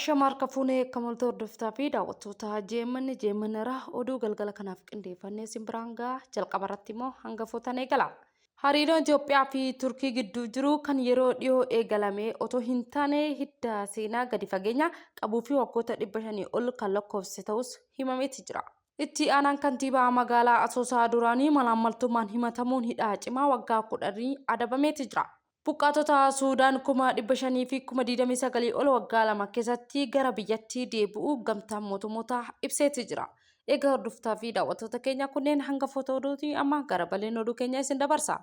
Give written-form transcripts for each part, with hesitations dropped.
Ashamarka kafuunee kamaltoo hordoftaa fi daawwattoota jeemmanirraa oduu galgala kanaaf qindeeffannee simbiraangaa jalqabarratti immoo hangafootaan eegala. Hariiroon Itoophiyaa fi Turkii gidduu jiru kan yeroo dhiyoo eegalame otoo hin taane hidda seenaa gadi fageenya qabuu fi waggoota 500 ol kan lakkoofse ta'us himameeti jira. Itti aanaan kantiibaa magaalaa Asoosaa duraanii malaammaltummaan himatamuun hidhaa cimaa waggaa 10 adabameeti jira. Buqqaatota Suudaan 500 fi 29 ol waggaa 2 keessatti gara biyyattii deebi'uu gamtaan mootummoota ibseeti jira. Egaa hordoftoota fi daawwattoota keenya kunneen hangafoota oduuti amma gara baleen oduu keenya isin dabarsa.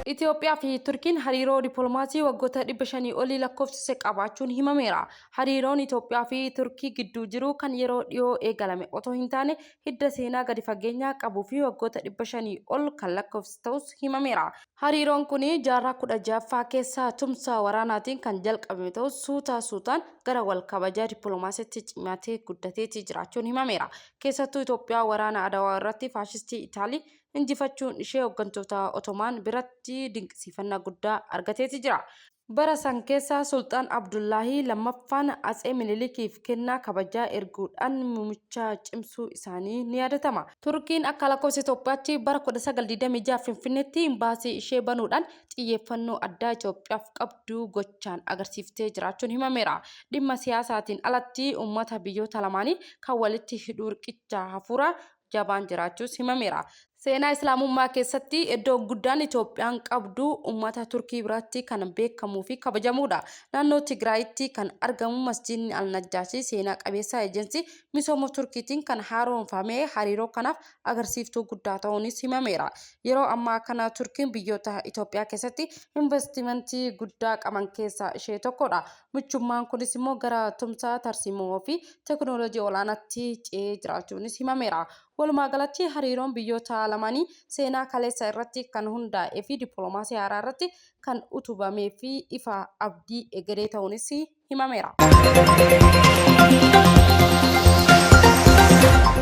Itoophiyaa fi Turkiin hariiroo dippiloomaasii waggoota 500 olii lakkoofsise qabaachuun himameera. Hariiroon Itoophiyaa fi Turkii gidduu jiru kan yeroo dhiyoo eegalame otoo hin taane hidda seenaa gadi fageenyaa qabuu fi waggoota 500 ol kan lakkoofsise ta'us himameera. Hariiroon kun jaarraa 16ffaa keessa tumsa waraanaatiin kan jalqabame ta'us suutaan gara wal kabajaa dippiloomaasiitti cimaatee guddateeti jiraachuun himameera. Keessattuu Itoophiyaa waraana Adawaa irratti faashistii Itaalii injifachuun ishee hooggantoota Otomaan biratti dinqisiifannaa guddaa argateeti jira. Bara san keessa Sultaan Abdullaahii lammaffaan Atsee Minilikiif kennaa kabajaa erguudhaan muummicha cimsuu isaanii ni yaadatama. Turkiin akka lakkoofsa Itoophiyaatti bara 1926 Finfinneetti imbaasii ishee banuudhaan xiyyeeffannoo addaa Itoophiyaaf qabdu gochaan agarsiiftee jiraachuun himameera. Dhimma siyaasaatiin alatti uummata biyyoota lamaanii kan walitti hidhuu riqicha hafuuraa jabaan jiraachuus himameera. Seenaa Islaamummaa keessatti iddoo guddaan Itoophiyaan qabdu uummata Turkii biratti kan beekamuu fi kabajamuudha. Naannoo Tigraayitti kan argamu Masjiidni Al-Najjaashii seenaa qabeessa ejensi misooma Turkiitiin kan haaromfame hariiroo kanaaf agarsiiftuu guddaa ta'uunis himameera. Yeroo ammaa kana Turkiin biyyoota Itoophiyaa keessatti investimentii guddaa qaban keessaa ishee tokkodha. Michummaan kunis immoo gara tumsa tarsiimoo fi teekinooloojii olaanaatti ce'ee jiraachuunis himameera. Walumaa galatti hariiroon biyyoota lamaanii seenaa kaleessa irratti kan hundaa'ee fi dippiloomaasii haaraa irratti kan utubamee fi ifa abdii egeree ta'uunis himameera.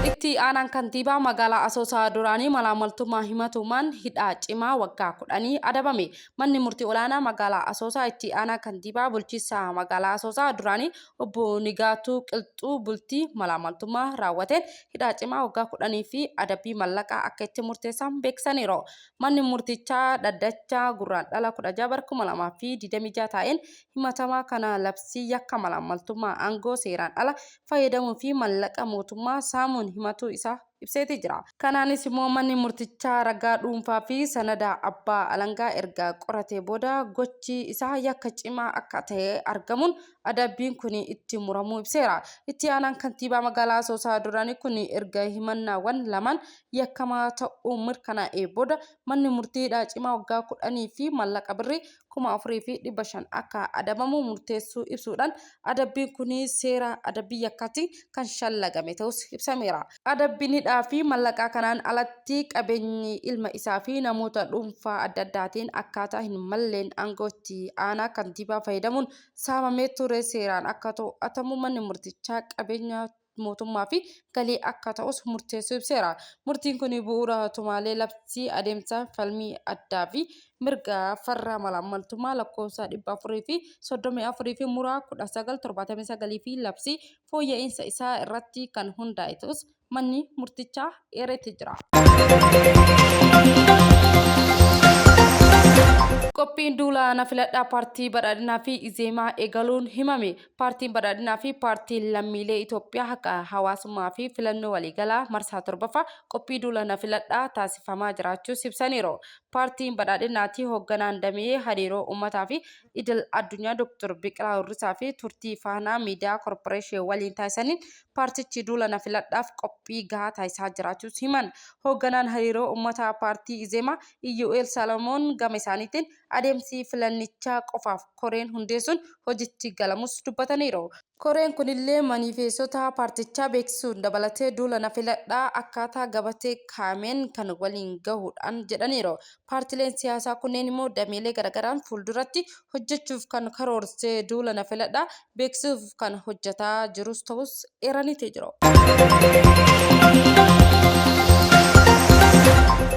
Itti aanaan kantiibaa magaalaa Asoosaa duraanii malaammaltummaa himatumaan hidhaa cimaa waggaa 10 adabame. Manni murtii olaanaa magaalaa Asoosaa itti aanaa kantiibaa bulchiinsa magaalaa Asoosaa duraanii obbo Nigaatuu Qilxuu bultii malaammaltummaa raawwateen hidhaa cimaa waggaa 10 fi adabbii mallaqaa akka itti murteessan beeksisaniiru. Manni murtichaa dhaddacha gurraandhala 16/2026 ta'een himatamaa kana labsii yakka malaammaltummaa aangoo seeraan ala fayyadamuu fi mallaqa mootummaa saamuun himatu isaa ibseeti jira. Kanaanis immoo manni murtichaa ragaa dhuunfaa fi sanada abbaa alangaa erga qoratee booda gochi isaa yakka cimaa akka ta'e argamuun adabbiin kun itti muramuu ibseera. Itti aanaan kantiibaa magaalaa Asoosaa duraanii kun erga himannaawwan lamaan yakkamaa ta'uu mirkanaa'ee booda manni murtii hidhaa cimaa waggaa 10 fi mallaqa birrii 4,500 akka adabamu murteessuu ibsuudhaan adabbiin kun seera adabbii yakkaatti kan shallagame ta'us ibsameera. Adabbiin hidhaa fi mallaqaa kanaan alatti qabeenyi ilma isaa fi namoota dhuunfaa adda addaatiin akkaataa hin malleen aangootti aanaa kantiibaa fayyadamuun saamamee ture seeraan akka to'atamu manni murtichaa qabeenya mootummaa fi galii akka ta'us murteessuu ibseera. Murtiin kun bu'uura tumaalee labsii adeemsa falmii addaa fi mirga farra malaammaltummaa lakkoofsa 434 fi muraa 1979 fi labsii fooyya'insa isaa irratti kan hundaa'e ta'us manni murtichaa eeretti jira. Qophiin duula filadhaa paartii badhaadhinaa fi Izeemaa eegaluun himame. Paartiin badhaadhinaa fi paartiin lammiilee Itoophiyaa haqa hawaasummaa fi filannoo waliigalaa marsaa 7ffaa qophii duula filadhaa taasifamaa jiraachuus ibsaniiru. Paartiin badhaadhinaatti hoogganaan damee hariiroo uummataa fi idil addunyaa Dr. Biqilaa Hirrisaa fi turtii faanaa miidiyaa korporeeshinii waliin taasisaniin paartichi duula filadhaaf qophii gahaa taasisaa jiraachuus himan. Hoogganaan hariiroo uummataa paartii Izeemaa Iyyu'eel Salamoon gama isaaniitiin adeemsi filannichaa qofaaf koreen hundeessuun hojiitti galamus dubbataniiru. Koreen kunillee manifeestota paartichaa beeksisuun dabalatee duula filadhaa akkaataa gabatee kaameen kan waliin gahuudhaan jedhaniiru. Paartileen siyaasaa kunneen immoo dameelee garaagaraan fuulduratti hojjechuuf kan karoorsee duula filadhaa beeksisuuf kan hojjetaa jirus ta'us eeraniiti jiru.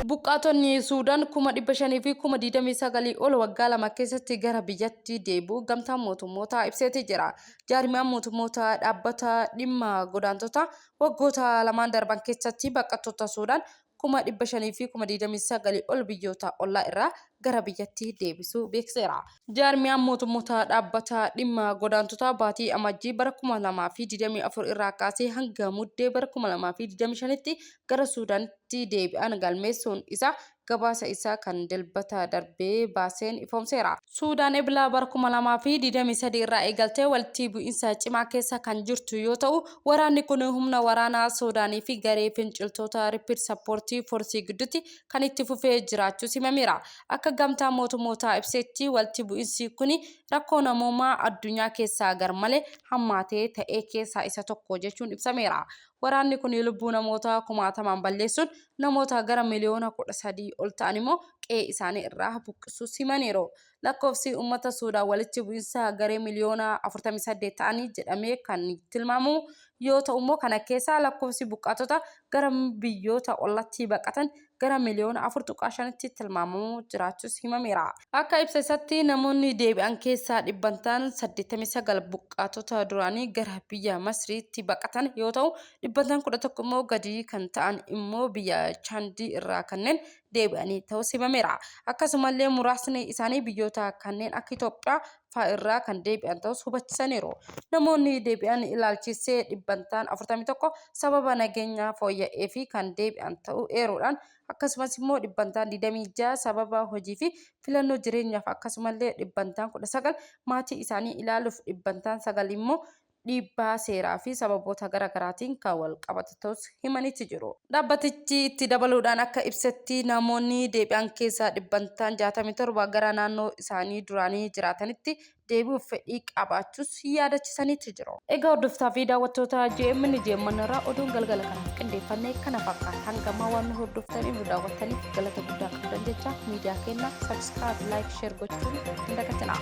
Buqqaatonni Suudaan kuma 500 fi kuma 29 ol waggaa lama keessatti gara biyyatti deebi'uu gamtaan mootummootaa ibseeti jira. Jaarmiyaan mootummootaa dhaabbata dhimma godaantota waggoota lamaan darban keessatti baqattoota Suudaan kuma 500 fi kuma 29 ol biyyoota ollaa irraa gara biyyatti deebisuu beekseera. Jaarmiyaan mootummootaa dhaabbata dhimma godaantota baatii amajjii bara 2024 irraa kaasee hanga muddee bara 2025tti gara Suudaanitti deebi'an galmeessuun isa gabaasa isaa kan dilbata darbee baaseen ifoomseera. Suudaan eblaa bara 2023 irraa eegaltee walitti bu'iinsa cimaa keessa kan jirtu yoo ta'u, waraanni kun humna waraanaa Suudaanii fi garee finciltoota Rapid Support Force gidduutti kan itti fufee jiraachuu himameera. Akka gamtaa mootummootaa ibsetti walitti bu'iinsi kun rakkoo namoomaa addunyaa keessaa garmalee hammaatee ta'ee keessaa isa tokko jechuun ibsameera. Waraanni kun lubbuu namoota 10,000 balleessuun namoota gara miliyoona 13 ol ta'an immoo qe'ee isaanii irraa buqqisuu himaniiru. Lakkoofsi uummata Suudaan walitti bu'iinsa garee miliyoona 48 ta'anii jedhamee kan tilmaamu yoo ta'u immoo kana keessaa lakkoofsi buqqaatota gara biyyoota ollatti baqatan gara miliyoona 4.5tti tilmaamamu jiraachuus himameera. Akka ibsatti namoonni deebi'an keessaa dhibbantaan 89 buqqaatota duraanii gara biyya Masriitti baqatan yoo ta'u, dhibbantaan 11 immoo gadi kan ta'an immoo biyya Chaandii irraa kanneen deebi'anii ta'us himameera. Akkasumallee muraasni isaanii biyyoota kanneen akka Itoophiyaa fa'aa irraa kan deebi'an ta'us hubachiisaniiru. Namoonni deebi'an ilaalchisee dhibbantaan 41 sababa nageenya fooyya'ee fi kan deebi'an ta'uu eeruudhaan akkasumas immoo dhibbantaan 26 sababa hojii fi filannoo jireenyaaf akkasumallee dhibbantaan 19 maatii isaanii ilaaluuf dhibbantaan 9 immoo dhiibbaa seeraa fi sababoota garaagaraatiin kan wal qabatu ta'us himanitti jiru. Dhaabbatichi itti dabaluudhaan akka ibsetti namoonni deebi'an keessaa dhibbantaan 67 gara naannoo isaanii duraanii jiraatanitti deebi'uuf fedhii qabaachuus yaadachiisanitti jiru. Egaa hordoftoota fi daawwattoota GMN irraa oduun galgala kanaaf qindeeffannee kana fakkaata. Hanga ammaa waan nu hordoftaniif nu daawwattaniif galata guddaa qabdan jecha miidiyaa keenya subscribe, like, share gochuun hin dagatinaa.